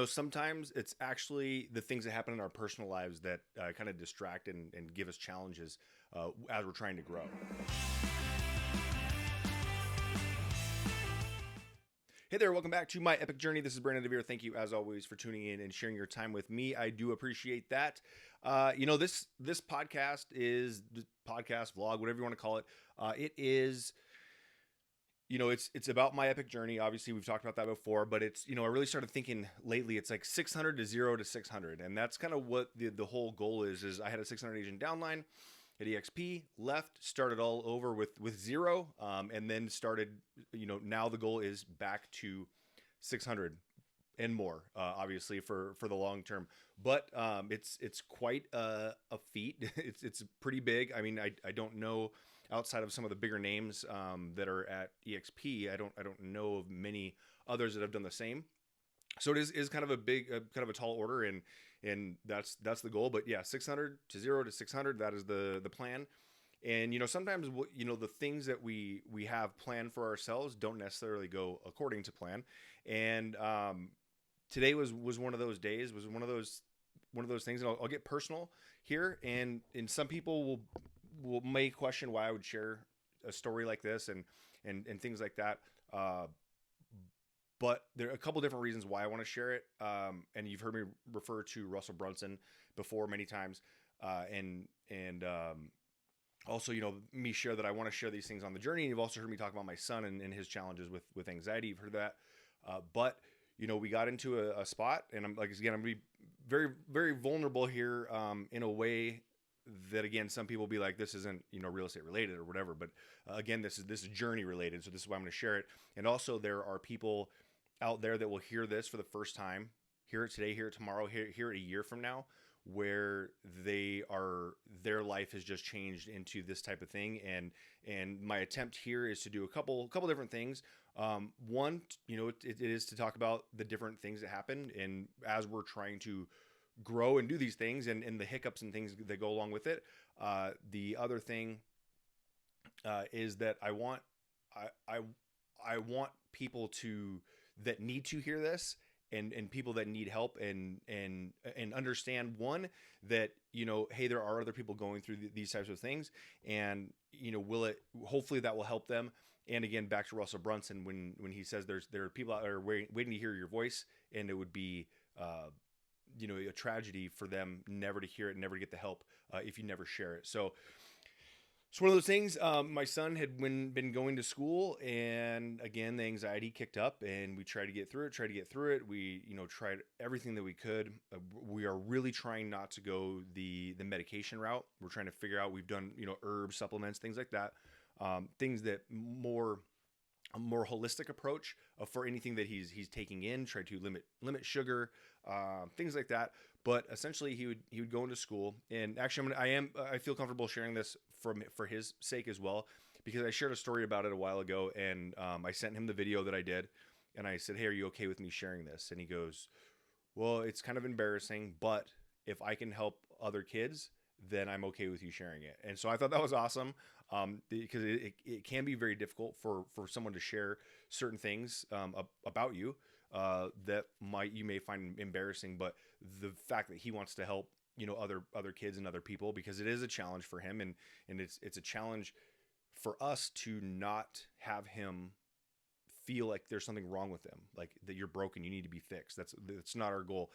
Sometimes it's actually the things that happen in our personal lives that kind of distract and give us challenges as we're trying to grow. Hey there, welcome back to my Epique Journey. This is Brandon DeVere. Thank you, as always, for tuning in and sharing your time with me. I do appreciate that. This podcast is podcast vlog, whatever you want to call it. It is, it's about my Epique Journey. Obviously, we've talked about that before, but it's, I really started thinking lately. It's like 600 to 0 to 600, and that's kind of what the whole goal is. Is I had a 600 agent downline at EXP, left, started all over with zero, and then started, now the goal is back to 600 and more, obviously for the long term. But it's quite a feat. It's pretty big. I mean, I don't know, outside of some of the bigger names that are at EXP, I don't know of many others that have done the same. So it is kind of a big, kind of a tall order, and that's the goal. But yeah, 600 to 0 to 600, that is the plan. And sometimes the things that we have planned for ourselves don't necessarily go according to plan. And today was one of those days, was one of those things. And I'll get personal here, and some people may question why I would share a story like this and things like that. But there are a couple different reasons why I want to share it. And you've heard me refer to Russell Brunson before many times. Also, me share that I want to share these things on the journey. And you've also heard me talk about my son and his challenges with anxiety. You've heard that. But we got into a spot, and I'm going to be very, very vulnerable here in a way that, again, some people will be like, this isn't, real estate related or whatever. But again, this is journey related. So this is why I'm going to share it. And also there are people out there that will hear this for the first time, hear it today, hear it tomorrow, hear it a year from now, where their life has just changed into this type of thing. And my attempt here is to do a couple different things. One, it is to talk about the different things that happen, and as we're trying to grow and do these things, and the hiccups and things that go along with it. The other thing is that I want people that need to hear this, and people that need help and understand, one, that hey, there are other people going through these types of things, and hopefully that will help them. And again, back to Russell Brunson, when he says there are people out there waiting to hear your voice, and it would be a tragedy for them never to hear it, never to get the help if you never share it. So it's one of those things. My son had been going to school, and again, the anxiety kicked up, and we tried to get through it. We, tried everything that we could. We are really trying not to go the medication route. We're trying to figure out, we've done, herb supplements, things like that. Things that a more holistic approach for anything that he's taking in, try to limit sugar, things like that. But essentially he would go into school, and actually I feel comfortable sharing this for his sake as well, because I shared a story about it a while ago, and I sent him the video that I did, and I said, hey, are you okay with me sharing this? And he goes, well, it's kind of embarrassing, but if I can help other kids, then I'm okay with you sharing it. And so I thought that was awesome, because it can be very difficult for someone to share certain things about you that you may find embarrassing. But the fact that he wants to help other kids and other people, because it is a challenge for him, and it's a challenge for us to not have him feel like there's something wrong with him, like that you're broken, you need to be fixed. That's not our goal.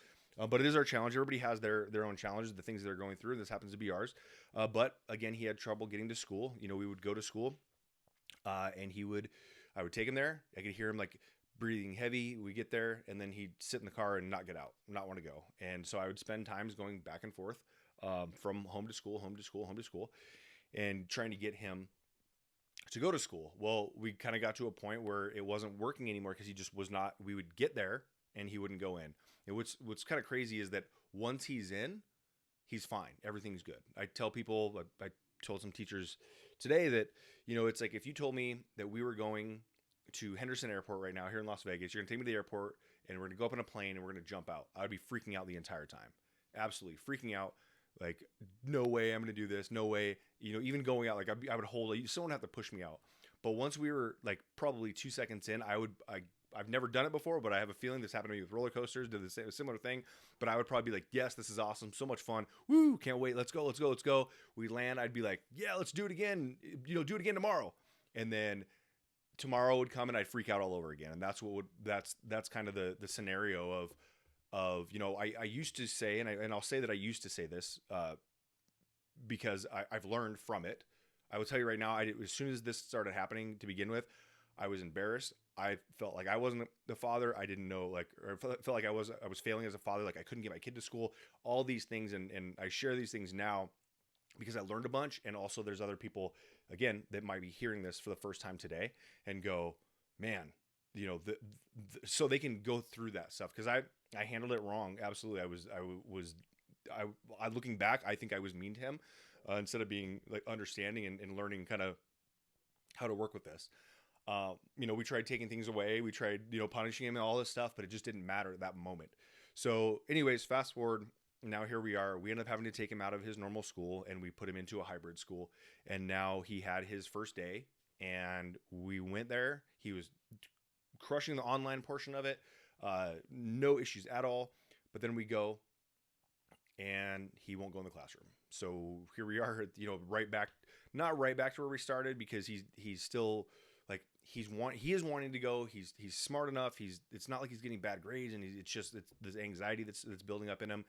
But it is our challenge. Everybody has their own challenges, the things they're going through, and this happens to be ours. But again, he had trouble getting to school. We would go to school, and I would take him there. I could hear him like breathing heavy. We get there, and then he'd sit in the car and not get out, not want to go. And so I would spend times going back and forth from home to school, and trying to get him to go to school. Well, we kind of got to a point where it wasn't working anymore, because he just was not. We would get there, and he wouldn't go in. And what's kind of crazy is that once he's in, he's fine. Everything's good. I tell people, I told some teachers today that, it's like if you told me that we were going to Henderson Airport right now here in Las Vegas, you're going to take me to the airport, and we're going to go up in a plane, and we're going to jump out, I'd be freaking out the entire time. Absolutely freaking out. Like, no way I'm going to do this. No way. Even going out, like I would hold, someone would have to push me out. But once we were like probably 2 seconds in, I I've never done it before, but I have a feeling this happened to me with roller coasters, did the same, similar thing. But I would probably be like, yes, this is awesome. So much fun. Woo, can't wait. Let's go, let's go, let's go. We land. I'd be like, yeah, let's do it again. Do it again tomorrow. And then tomorrow would come and I'd freak out all over again. And that's kind of the scenario of, I used to say, and I'll say that I used to say this, because I've learned from it. I will tell you right now, as soon as this started happening to begin with, I was embarrassed. I felt like I wasn't the father. I didn't know, or felt like I was failing as a father. Like I couldn't get my kid to school, all these things. And I share these things now because I learned a bunch. And also there's other people, again, that might be hearing this for the first time today and go, man, so they can go through that stuff. Cause I handled it wrong. Absolutely. I looking back, I think I was mean to him, instead of being like understanding and learning kind of how to work with this. We tried taking things away. We tried, punishing him and all this stuff, but it just didn't matter at that moment. So anyways, fast forward. Now here we are. We ended up having to take him out of his normal school and we put him into a hybrid school. And now he had his first day and we went there. He was crushing the online portion of it. No issues at all. But then we go and he won't go in the classroom. So here we are, not right back to where we started, because he's still like, he is wanting to go. He's smart enough. It's not like he's getting bad grades, and it's this anxiety that's building up in him.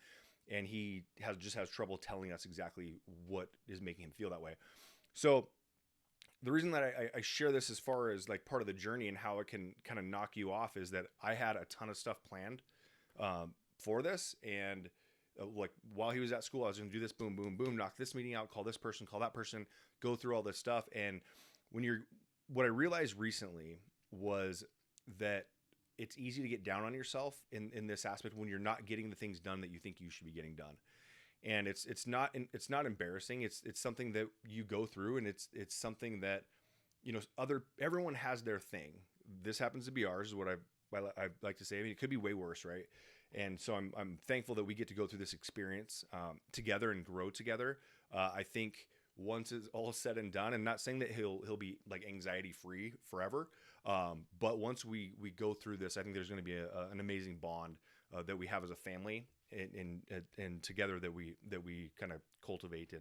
And he has trouble telling us exactly what is making him feel that way. So the reason that I share this as far as like part of the journey and how it can kind of knock you off is that I had a ton of stuff planned for this. And like while he was at school, I was going to do this, boom, boom, boom, knock this meeting out, call this person, call that person, go through all this stuff. And what I realized recently was that it's easy to get down on yourself in this aspect when you're not getting the things done that you think you should be getting done. And it's not embarrassing. It's something that you go through, and it's something that, everyone has their thing. This happens to be ours, is what I like to say. I mean, it could be way worse, right? And so I'm thankful that we get to go through this experience together and grow together. I think once it's all said and done, and not saying that he'll be like anxiety free forever, but once we go through this, I think there's going to be an amazing bond that we have as a family, and together that we kind of cultivate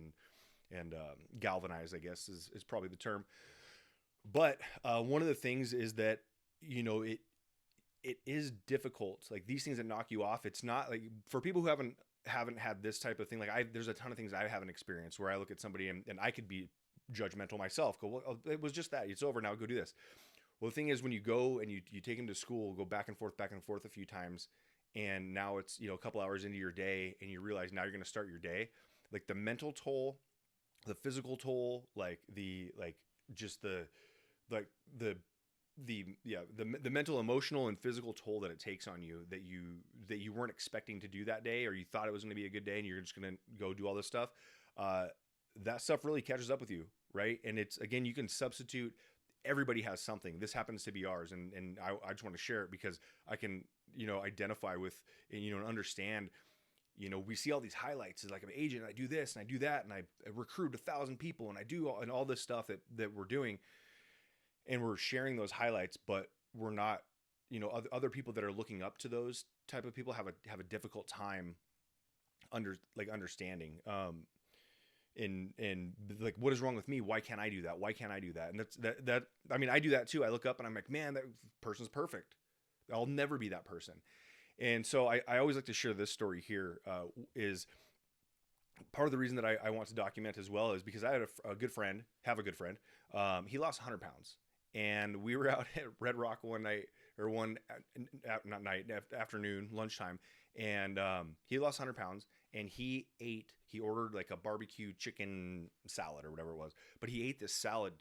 and galvanize, I guess is probably the term. But one of the things is that it is difficult. Like these things that knock you off, it's not like for people who haven't had this type of thing. Like there's a ton of things I haven't experienced where I look at somebody and I could be judgmental myself. Go, well, it was just that. It's over now. Go do this. Well, the thing is, when you go and you take him to school, go back and forth a few times, and now it's a couple hours into your day, and you realize now you're going to start your day. Like the mental toll, the physical toll, the mental, emotional, and physical toll that it takes on you that you weren't expecting to do that day, or you thought it was going to be a good day and you're just going to go do all this stuff. That stuff really catches up with you, right? And it's, again, you can substitute. Everybody has something. This happens to be ours, and I just want to share it because I can identify with and understand. We see all these highlights as like I'm an agent, and I do this and I do that, and I recruit 1,000 people, and I do all this stuff that we're doing. And we're sharing those highlights, but we're not, other people that are looking up to those type of people have a difficult time understanding, and like, what is wrong with me? Why can't I do that? Why can't I do that? And that, I mean, I do that too. I look up and I'm like, man, that person's perfect. I'll never be that person. And so I always like to share this story here, is part of the reason that I want to document as well is because I had a good friend, he lost 100 pounds. And we were out at Red Rock afternoon, lunchtime, and he lost 100 pounds, and he ordered like a barbecue chicken salad or whatever it was, but he ate this salad,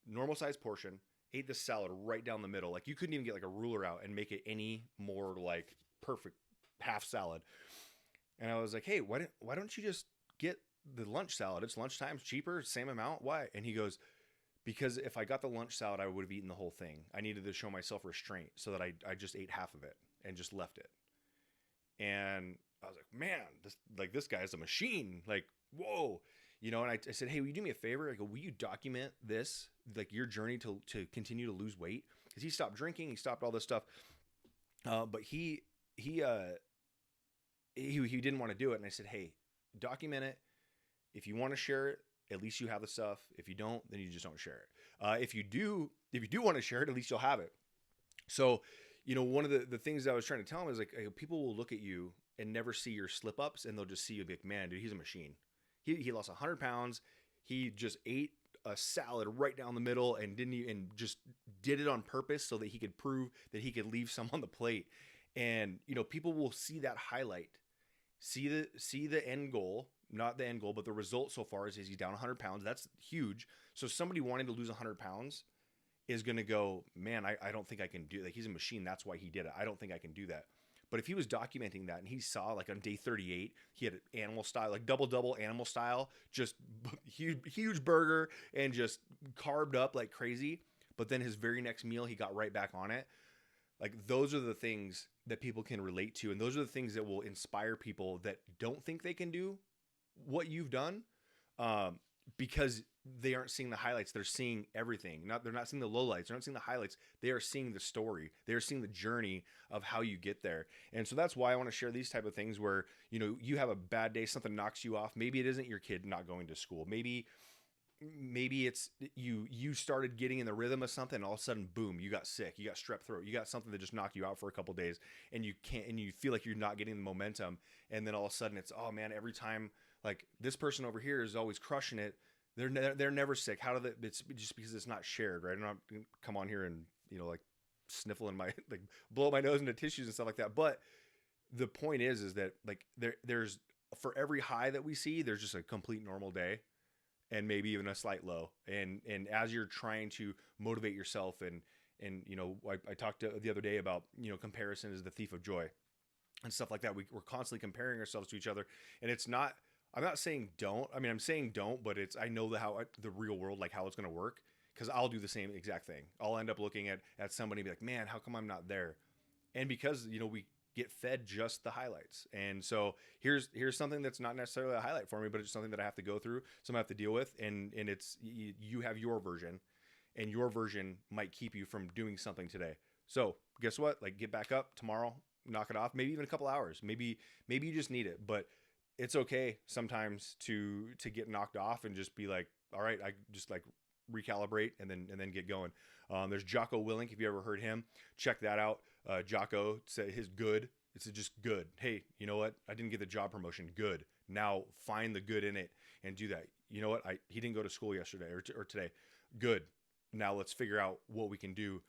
normal size portion, ate this salad right down the middle. Like you couldn't even get like a ruler out and make it any more like perfect half salad. And I was like, hey, why don't you just get the lunch salad? It's lunchtime, it's cheaper, same amount. Why? And he goes, because if I got the lunch salad, I would have eaten the whole thing. I needed to show myself restraint so that I just ate half of it and just left it. And I was like, man, this guy is a machine. Like, whoa. And I said, hey, will you do me a favor? I go, will you document this, like your journey to continue to lose weight? because he stopped drinking, he stopped all this stuff, but he didn't want to do it. And I said, hey, document it. If you want to share it, at least you have the stuff. If you don't, then you just don't share it. If you do want to share it, at least you'll have it. So, one of the things that I was trying to tell him is like, people will look at you and never see your slip ups, and they'll just see you be like, man, dude, he's a machine. He lost 100 pounds. He just ate a salad right down the middle and just did it on purpose so that he could prove that he could leave some on the plate. And, people will see that highlight, see the end goal, not the end goal, but the result so far is he's down 100 pounds. That's huge. So somebody wanting to lose 100 pounds is going to go, man, I don't think I can do that. He's a machine. That's why he did it. I don't think I can do that. But if he was documenting that and he saw like on day 38, he had an animal style, like double animal style, just huge burger and just carved up like crazy. But then his very next meal, he got right back on it. Like those are the things that people can relate to. And those are the things that will inspire people that don't think they can do what you've done, because they aren't seeing the highlights. They're seeing everything. They're not seeing the lowlights. They're not seeing the highlights. They are seeing the story. They are seeing the journey of how you get there. And so that's why I want to share these type of things where, you have a bad day, something knocks you off. Maybe it isn't your kid not going to school. Maybe it's you started getting in the rhythm of something and all of a sudden, boom, you got sick, you got strep throat, you got something that just knocked you out for a couple of days and you feel like you're not getting the momentum. And then all of a sudden it's, oh man, every time like this person over here is always crushing it. They're never sick. How do they? It's just because it's not shared, right? I'm not gonna come on here and like sniffling my like blow my nose into tissues and stuff like that. But the point is that like there's for every high that we see, there's just a complete normal day, and maybe even a slight low. And as you're trying to motivate yourself, and I talked the other day about comparison is the thief of joy, and stuff like that. We're constantly comparing ourselves to each other, and it's not. I'm not saying don't. I mean, I'm saying don't, but I know the real world, like how it's going to work, because I'll do the same exact thing. I'll end up looking at somebody and be like, man, how come I'm not there? And because, we get fed just the highlights. And so here's something that's not necessarily a highlight for me, but it's something that I have to go through, something I have to deal with. And it's, you have your version, and your version might keep you from doing something today. So guess what? Like, get back up tomorrow, knock it off, maybe even a couple hours. Maybe you just need it, but it's okay sometimes to get knocked off and just be like, all right, I just like recalibrate and then get going. There's Jocko Willink. If you ever heard him, check that out. Jocko said his good. It's just good. Hey, you know what? I didn't get the job promotion. Good. Now find the good in it and do that. You know what? He didn't go to school yesterday or today. Good. Now let's figure out what we can do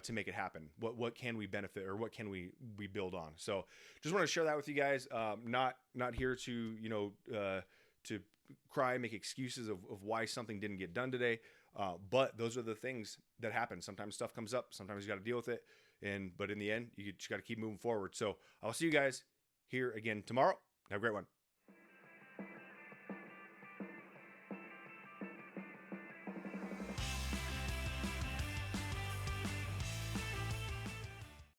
to make it happen. What can we benefit, or what can we build on? So just want to share that with you guys. Not here to, to cry, make excuses of why something didn't get done today. But those are the things that happen. Sometimes stuff comes up, sometimes you got to deal with it. But in the end, you just got to keep moving forward. So I'll see you guys here again tomorrow. Have a great one.